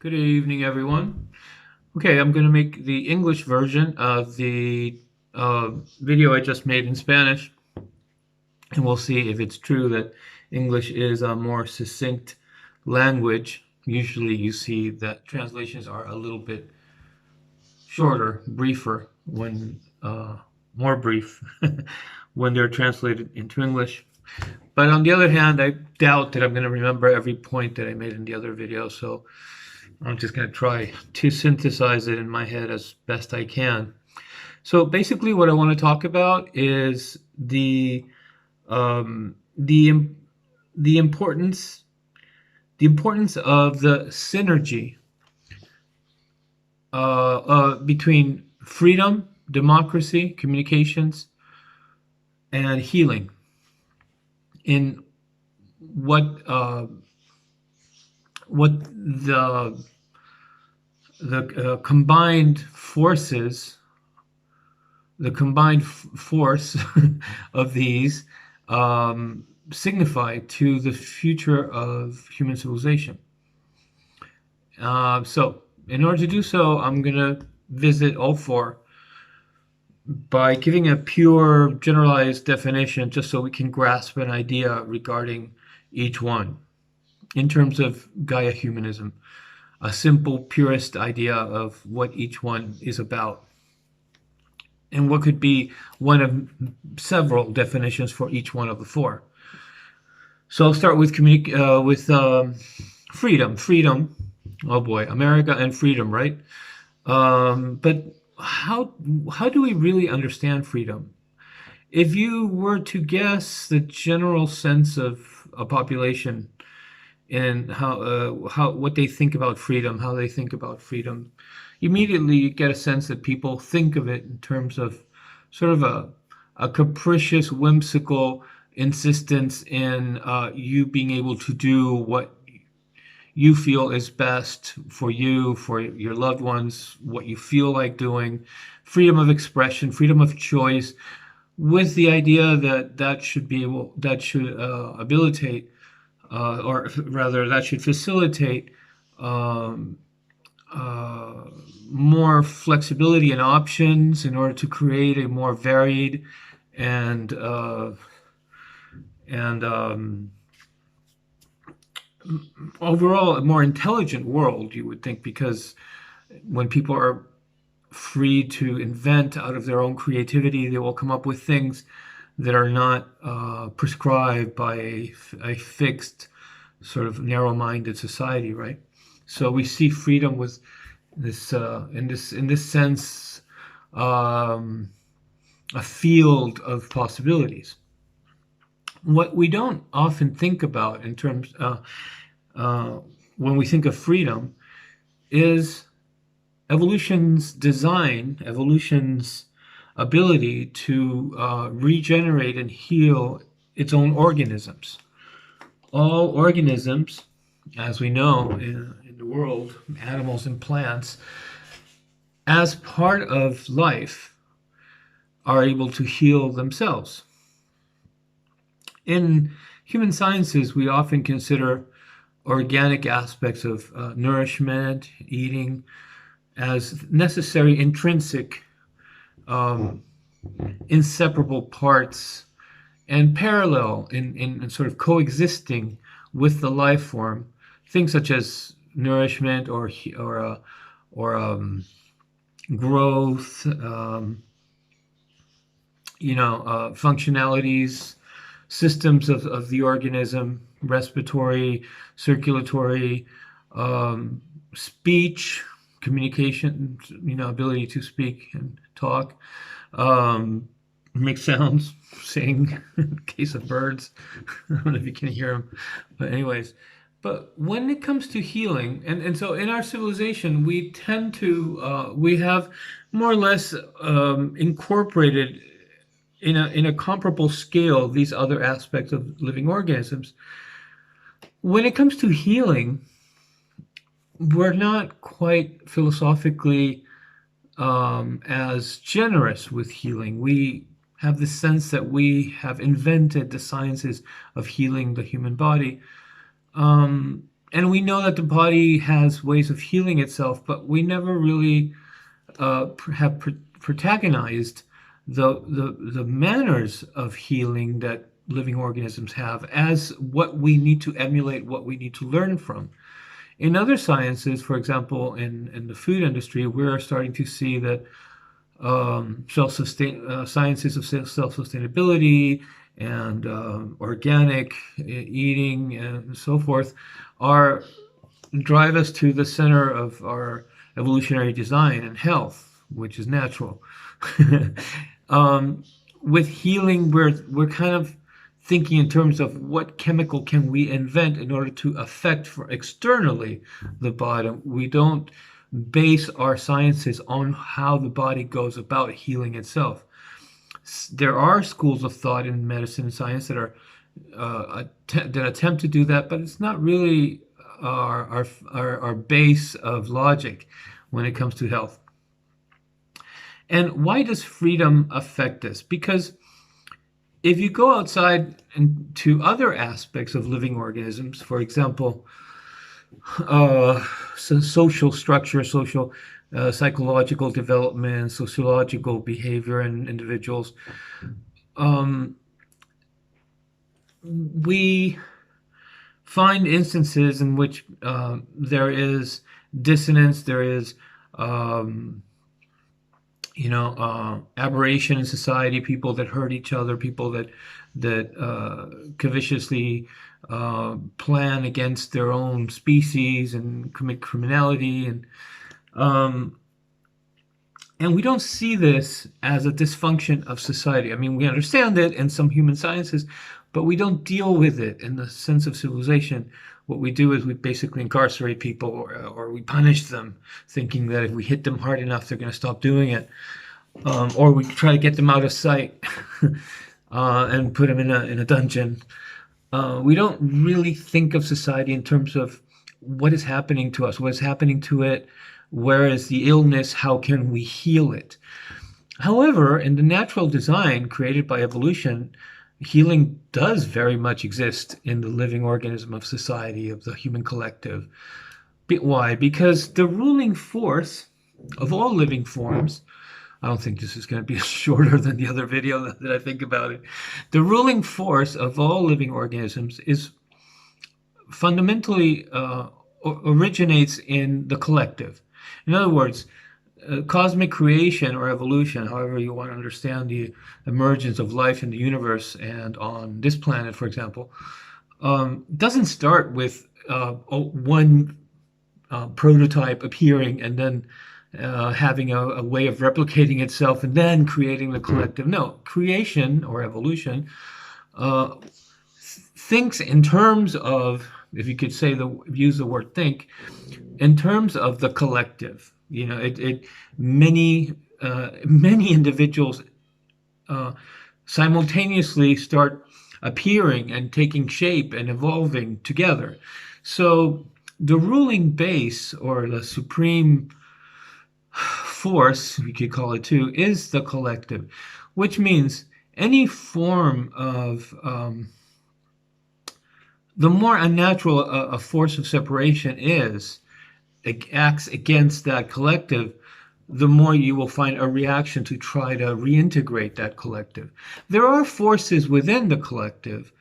Good evening, everyone. Okay, I'm going to make the English version of the video I just made in Spanish, and we'll see if it's true that English is a more succinct language. Usually you see that translations are a little bit shorter, briefer, when more brief when they're translated into English. But on the other hand, I doubt that I'm going to remember every point that I made in the other video, so I'm just going to try to synthesize it in my head as best I can. So basically, what I want to talk about is um, the the importance of the synergy between freedom, democracy, communications, and healing in what what the combined forces, the combined force of these signify to the future of human civilization. So, in order to do so, I'm going to visit all four by giving a pure generalized definition just so we can grasp an idea regarding each one in terms of Gaia humanism, a simple, purist idea of what each one is about, and what could be one of several definitions for each one of the four. So I'll start with freedom. Freedom. Oh boy, America and freedom, right? But how do we really understand freedom? If you were to guess the general sense of a population and how what they think about freedom, how they think about freedom, immediately you get a sense that people think of it in terms of sort of a capricious, whimsical insistence in you being able to do what you feel is best for you, for your loved ones, what you feel like doing, freedom of expression, freedom of choice, with the idea that that should abilitate, or rather, that should facilitate um, more flexibility and options in order to create a more varied and and overall a more intelligent world, you would think, because when people are free to invent out of their own creativity, they will come up with things that are not prescribed by a fixed sort of narrow-minded society, right? So we see freedom with this in this sense, a field of possibilities. What we don't often think about in terms when we think of freedom is evolution's ability to regenerate and heal its own organisms. All organisms, as we know in the world, animals and plants, as part of life, are able to heal themselves. In human sciences, we often consider organic aspects of nourishment, eating, as necessary, intrinsic, inseparable parts, and parallel in sort of coexisting with the life form. Things such as nourishment or growth, functionalities, systems of the organism, respiratory, circulatory, speech, communication, ability to speak and talk, make sounds, sing, in case of birds. I don't know if you can hear them, but anyways. But when it comes to healing, and so in our civilization, we tend to, we have more or less incorporated in a comparable scale these other aspects of living organisms. When it comes to healing, we're not quite philosophically as generous with healing. We have the sense that we have invented the sciences of healing the human body And we know that the body has ways of healing itself, but we never really have protagonized the manners of healing that living organisms have as what we need to emulate, what we need to learn from. In other sciences, for example, in the food industry, we're starting to see that sciences of self-sustainability and organic eating and so forth are drive us to the center of our evolutionary design and health, which is natural. um, with healing, we're kind of thinking in terms of what chemical can we invent in order to affect for externally the body. We don't base our sciences on how the body goes about healing itself. There are schools of thought in medicine and science that are that attempt to do that, but it's not really our base of logic when it comes to health. And why does freedom affect us? Because if you go outside into other aspects of living organisms, for example, social structure, social psychological development, sociological behavior in individuals, we find instances in which there is dissonance, there is aberration in society, people that hurt each other, people that covetously plan against their own species and commit criminality, and we don't see this as a dysfunction of society. I mean, we understand it in some human sciences, but we don't deal with it in the sense of civilization. What we do is we basically incarcerate people, or we punish them, thinking that if we hit them hard enough, they're going to stop doing it. Or we try to get them out of sight and put them in a dungeon. We don't really think of society in terms of what is happening to us, what is happening to it, where is the illness, how can we heal it. However, in the natural design created by evolution, healing does very much exist in the living organism of society, of the human collective. Why? Because the ruling force of all living forms, I don't think this is going to be shorter than the other video that I think about it. The ruling force of all living organisms is fundamentally originates in the collective. In other words, cosmic creation or evolution, however you want to understand the emergence of life in the universe and on this planet, for example, doesn't start with one prototype appearing and then having a way of replicating itself and then creating the collective. No, creation or evolution thinks in terms of, if you could use the word think, in terms of the collective. Many individuals simultaneously start appearing and taking shape and evolving together. So the ruling base, or the supreme force, we could call it too, is the collective, which means any form of the more unnatural a force of separation is, it acts against that collective, the more you will find a reaction to try to reintegrate that collective. There are forces within the collective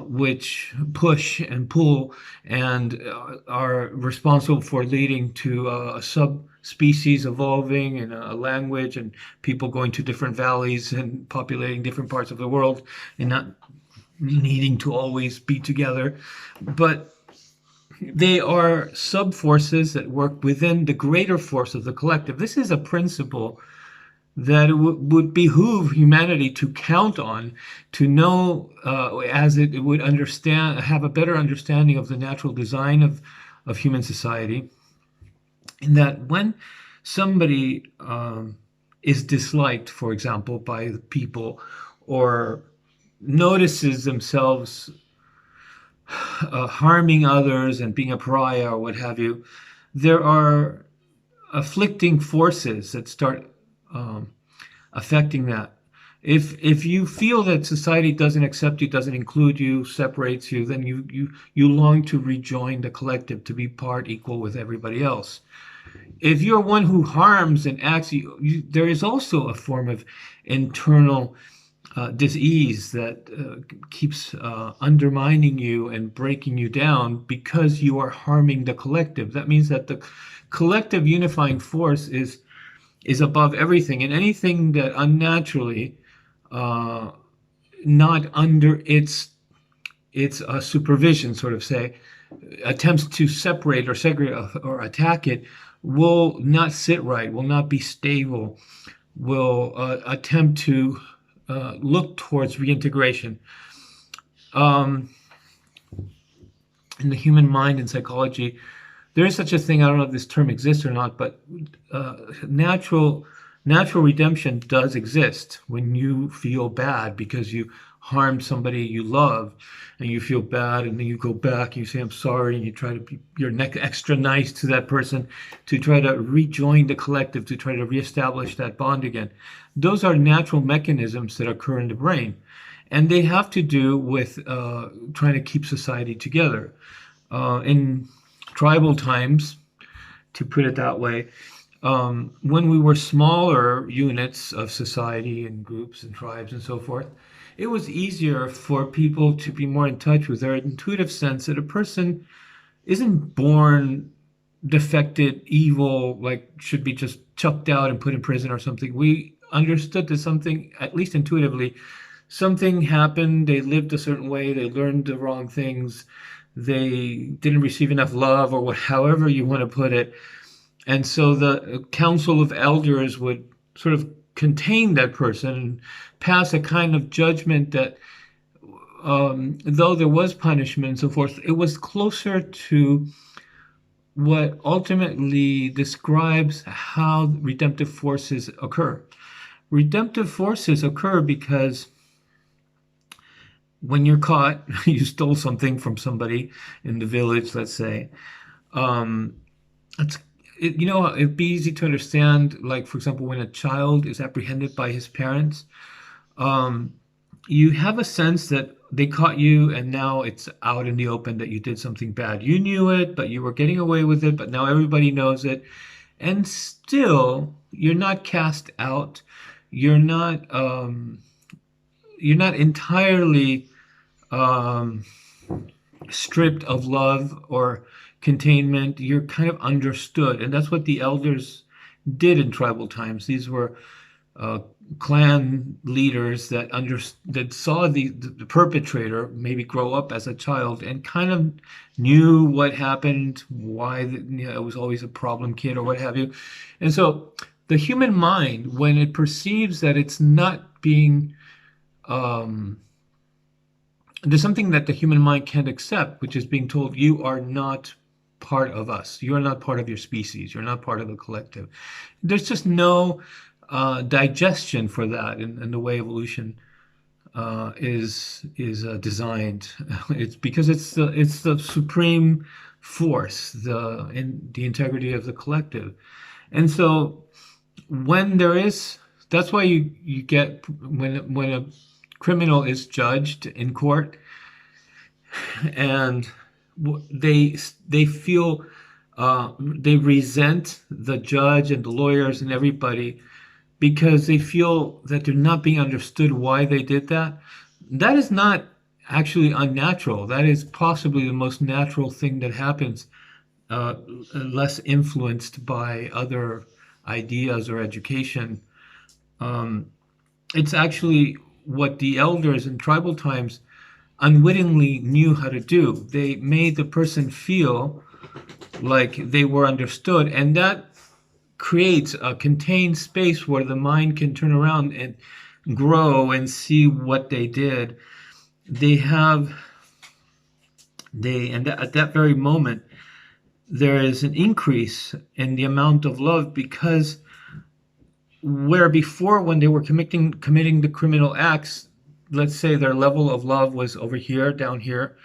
which push and pull and are responsible for leading to a subspecies evolving in a language and people going to different valleys and populating different parts of the world and not needing to always be together. But they are sub-forces that work within the greater force of the collective. This is a principle that it would behoove humanity to count on, to know, as it would have a better understanding of the natural design of human society, in that when somebody is disliked, for example, by the people, or notices themselves harming others and being a pariah or what have you, there are afflicting forces that start affecting that. If you feel that society doesn't accept you, doesn't include you, separates you, then you long to rejoin the collective, to be part equal with everybody else. If you're one who harms and acts, there is also a form of internal disease that keeps undermining you and breaking you down because you are harming the collective. That means that the collective unifying force is above everything, and anything that unnaturally, uh, not under its supervision, sort of say, attempts to separate or segregate or attack it, will not sit right, will not be stable, will attempt to look towards reintegration. Um, in the human mind and psychology, there is such a thing. I don't know if this term exists or not, but natural redemption does exist when you feel bad because you harmed somebody you love, and you feel bad, and then you go back and you say I'm sorry, and you try to be you're extra nice to that person to try to rejoin the collective, to try to reestablish that bond again. Those are natural mechanisms that occur in the brain, and they have to do with trying to keep society together. In tribal times, to put it that way, when we were smaller units of society and groups and tribes and so forth, it was easier for people to be more in touch with their intuitive sense that a person isn't born defected, evil, like should be just chucked out and put in prison or something. We understood that something, at least intuitively, something happened. They lived a certain way. They learned the wrong things. They didn't receive enough love, or however you want to put it. And so the council of elders would sort of contain that person and pass a kind of judgment that, though there was punishment and so forth, it was closer to what ultimately describes how redemptive forces occur. Redemptive forces occur because when you're caught, you stole something from somebody in the village, let's say. Um, it'd be easy to understand, like, for example, when a child is apprehended by his parents, um, you have a sense that they caught you and now it's out in the open that you did something bad. You knew it, but you were getting away with it, but now everybody knows it. And still, you're not cast out. You're not entirely um, stripped of love or containment. You're kind of understood, and that's what the elders did in tribal times. These were clan leaders that saw the perpetrator maybe grow up as a child and kind of knew what happened, why it was always a problem kid or what have you. And so the human mind, when it perceives that it's not being there's something that the human mind can't accept, which is being told you are not part of us. You are not part of your species. You're not part of the collective. There's just no digestion for that in the way evolution is designed. It's because it's the supreme force, the integrity of the collective. And so when there is, that's why you get when a criminal is judged in court, and they feel they resent the judge and the lawyers and everybody because they feel that they're not being understood why they did that. That is not actually unnatural. That is possibly the most natural thing that happens, less influenced by other ideas or education. It's actually what the elders in tribal times unwittingly knew how to do. They made the person feel like they were understood, and that creates a contained space where the mind can turn around and grow and see what they did. And at that very moment, there is an increase in the amount of love, because where before, when they were committing the criminal acts, let's say their level of love was over here, down here.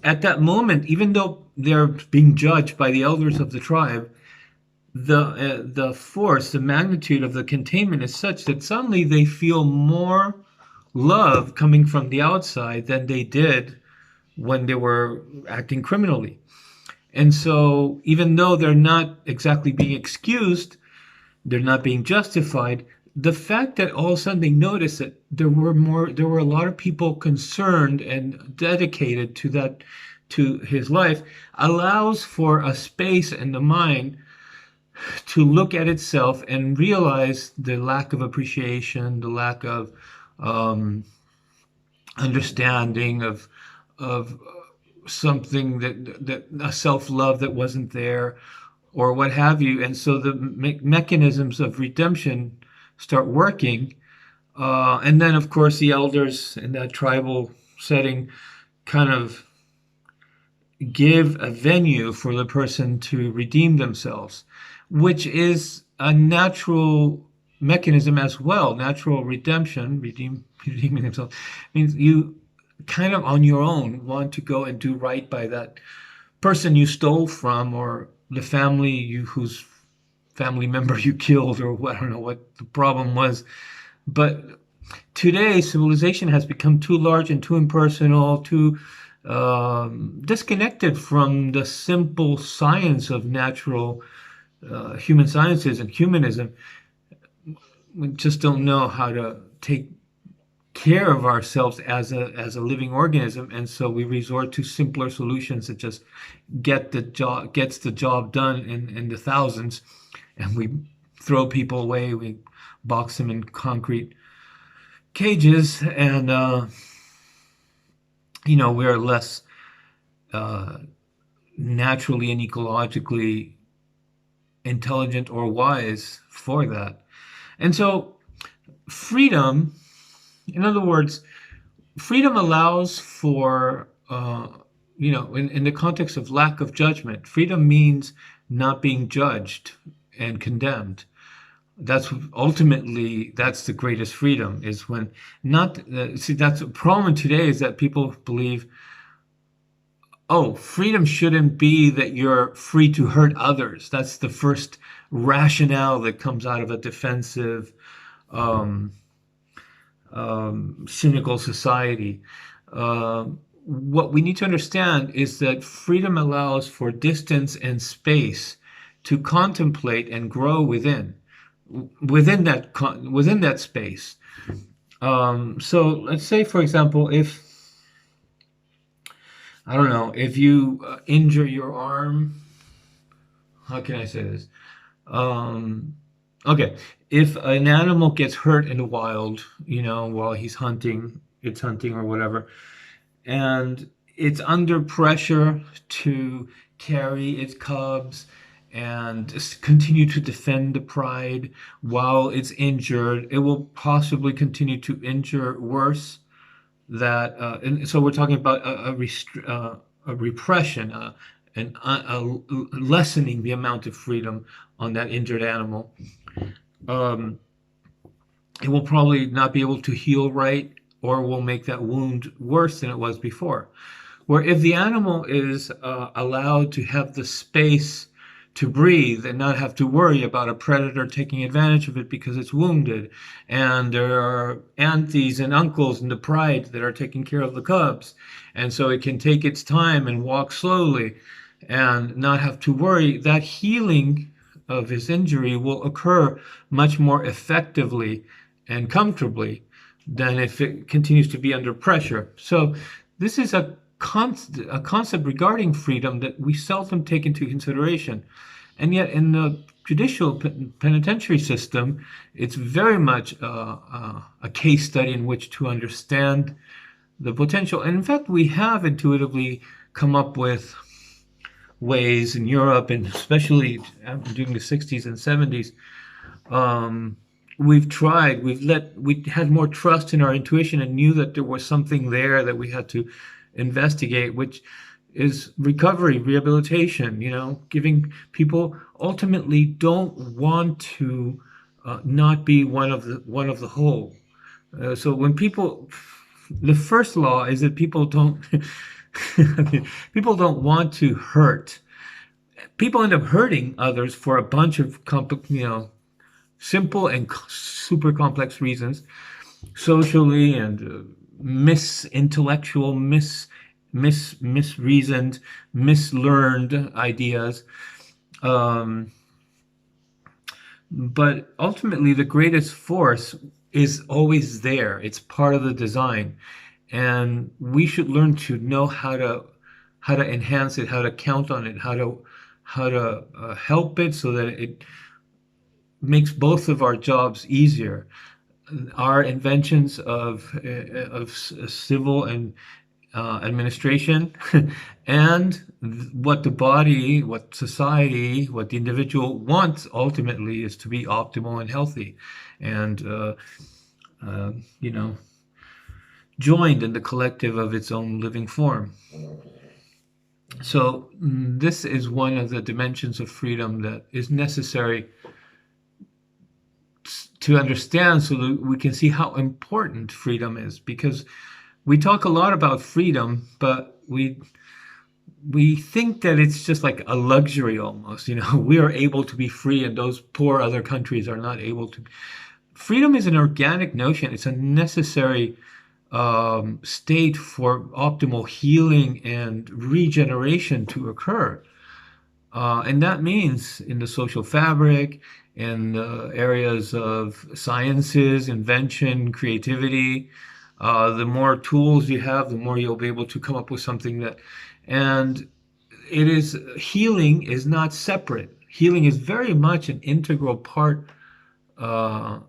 At that moment, even though they're being judged by the elders of the tribe, the force, the magnitude of the containment is such that suddenly they feel more love coming from the outside than they did when they were acting criminally. And so, even though they're not exactly being excused, they're not being justified. The fact that all of a sudden they noticed that there were a lot of people concerned and dedicated to to his life, allows for a space in the mind to look at itself and realize the lack of appreciation, the lack of um, understanding of something that a self love that wasn't there, or what have you. And so the mechanisms of redemption start working. And then, of course, the elders in that tribal setting kind of give a venue for the person to redeem themselves, which is a natural mechanism as well. Natural redemption, redeeming themselves, means you kind of on your own want to go and do right by that person you stole from, or the family whose family member you killed, or what, I don't know what the problem was. But today, civilization has become too large and too impersonal, too disconnected from the simple science of natural human sciences and humanism. We just don't know how to take care of ourselves as a living organism, and so we resort to simpler solutions that just gets the job done in the thousands, and we throw people away. We box them in concrete cages, and we're less uh, naturally and ecologically intelligent or wise for that. And so, freedom, in other words, freedom allows for, in the context of lack of judgment, freedom means not being judged and condemned. That's ultimately, that's the greatest freedom, is when not, see, that's a problem today, is that people believe, oh, freedom shouldn't be that you're free to hurt others. That's the first rationale that comes out of a defensive, um, cynical society. What we need to understand is that freedom allows for distance and space to contemplate and grow within that space. So let's say, for example, if I don't know, if you injure your arm, how can I say this? Um, okay, if an animal gets hurt in the wild, while it's hunting or whatever, and it's under pressure to carry its cubs and continue to defend the pride while it's injured, it will possibly continue to injure worse. And so we're talking about a repression, and lessening the amount of freedom on that injured animal. Um, it will probably not be able to heal right, or will make that wound worse than it was before. Where if the animal is allowed to have the space to breathe and not have to worry about a predator taking advantage of it because it's wounded, and there are aunties and uncles in the pride that are taking care of the cubs, and so it can take its time and walk slowly and not have to worry, that healing of his injury will occur much more effectively and comfortably than if it continues to be under pressure. So this is a concept regarding freedom that we seldom take into consideration. And yet, in the judicial penitentiary system, it's very much a case study in which to understand the potential. And in fact, we have intuitively come up with ways in Europe, and especially during the 60s and 70s. We had more trust in our intuition and knew that there was something there that we had to investigate, which is recovery, rehabilitation, giving people ultimately don't want to not be one of the whole. So when the first law is that people don't people don't want to hurt, people end up hurting others for a bunch of simple and super complex reasons, socially and misintellectual, misreasoned, mislearned ideas. Um, but ultimately, the greatest force is always there. It's part of the design, and we should learn to know how to enhance it, how to count on it, how to help it so that it makes both of our jobs easier. Our inventions of civil and administration and what the body, what society, what the individual wants ultimately is to be optimal and healthy and, uh, you know, joined in the collective of its own living form. So, this is one of the dimensions of freedom that is necessary to understand so that we can see how important freedom is, because we talk a lot about freedom, but we think that it's just like a luxury almost. We are able to be free and those poor other countries are not able to. Freedom is an organic notion. It's a necessary state for optimal healing and regeneration to occur. And that means in the social fabric, in the areas of sciences, invention, creativity, the more tools you have, the more you'll be able to come up with something and healing is not separate. Healing is very much an integral part uh,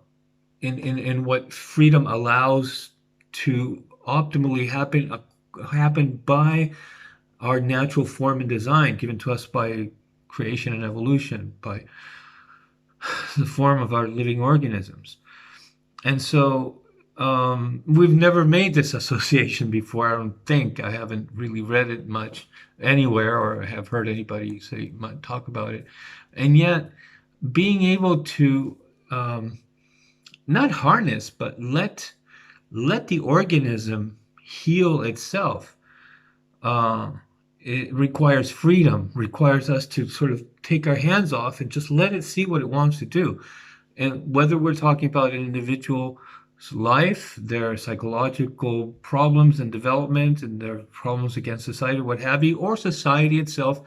in what freedom allows to optimally happen by our natural form and design given to us by creation and evolution, by the form of our living organisms. And so we've never made this association before. I don't think. I haven't really read it much anywhere or have heard anybody talk about it. And yet, being able to not harness, but let the organism heal itself. It requires freedom, requires us to sort of take our hands off and just let it see what it wants to do. And whether we're talking about an individual's life, their psychological problems and development, and their problems against society, what have you, or society itself,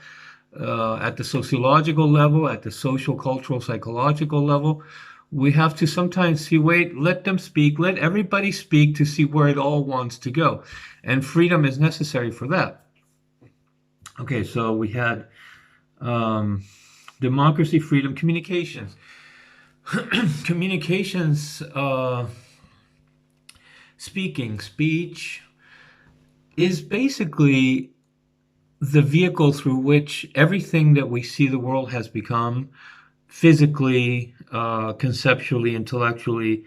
at the sociological level, at the social, cultural, psychological level, we have to sometimes see, wait, let them speak, let everybody speak to see where it all wants to go. And freedom is necessary for that. Okay, so we had democracy, freedom, communications. Communications, speech is basically the vehicle through which everything that we see the world has become physically, conceptually, intellectually,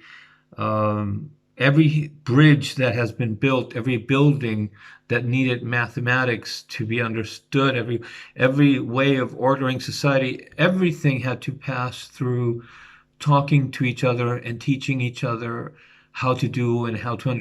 every bridge that has been built, every building that needed mathematics to be understood, every way of ordering society, everything had to pass through talking to each other and teaching each other how to do and how to understand